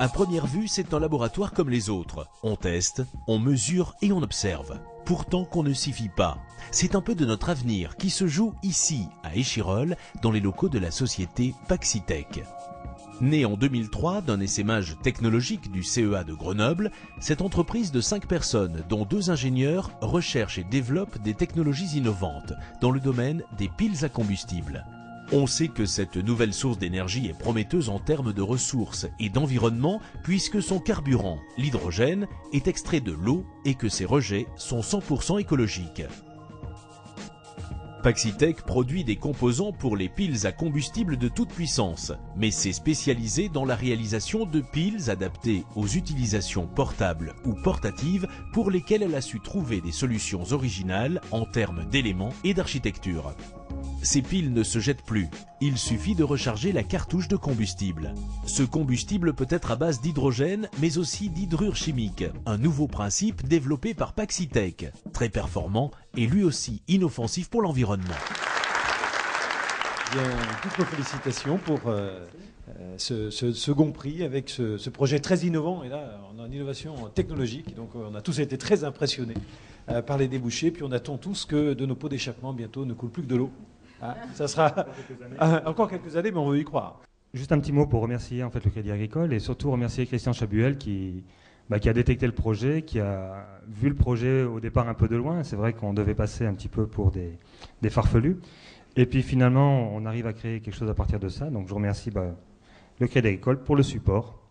À première vue, c'est un laboratoire comme les autres. On teste, on mesure et on observe. Pourtant qu'on ne s'y fie pas. C'est un peu de notre avenir qui se joue ici, à Échirolles, dans les locaux de la société Paxitech. Née en 2003 d'un essaimage technologique du CEA de Grenoble, cette entreprise de 5 personnes, dont 2 ingénieurs, recherche et développe des technologies innovantes dans le domaine des piles à combustible. On sait que cette nouvelle source d'énergie est prometteuse en termes de ressources et d'environnement puisque son carburant, l'hydrogène, est extrait de l'eau et que ses rejets sont 100% écologiques. Paxitech produit des composants pour les piles à combustible de toute puissance, mais c'est spécialisé dans la réalisation de piles adaptées aux utilisations portables ou portatives pour lesquelles elle a su trouver des solutions originales en termes d'éléments et d'architecture. Ces piles ne se jettent plus, il suffit de recharger la cartouche de combustible. Ce combustible peut être à base d'hydrogène, mais aussi d'hydrure chimique, un nouveau principe développé par Paxitech, très performant et lui aussi inoffensif pour l'environnement. Bien, toutes nos félicitations pour ce second prix avec ce projet très innovant. Et là, on a une innovation technologique, donc on a tous été très impressionnés par les débouchés. Puis on attend tous que de nos pots d'échappement bientôt ne coule plus que de l'eau. Ah, ça sera encore quelques années, mais on veut y croire. Juste un petit mot pour remercier en fait le Crédit Agricole et surtout remercier Christian Chabuel qui a détecté le projet, qui a vu le projet au départ un peu de loin. C'est vrai qu'on devait passer un petit peu pour des farfelus. Et puis finalement, on arrive à créer quelque chose à partir de ça. Donc je remercie le Crédit Agricole pour le support.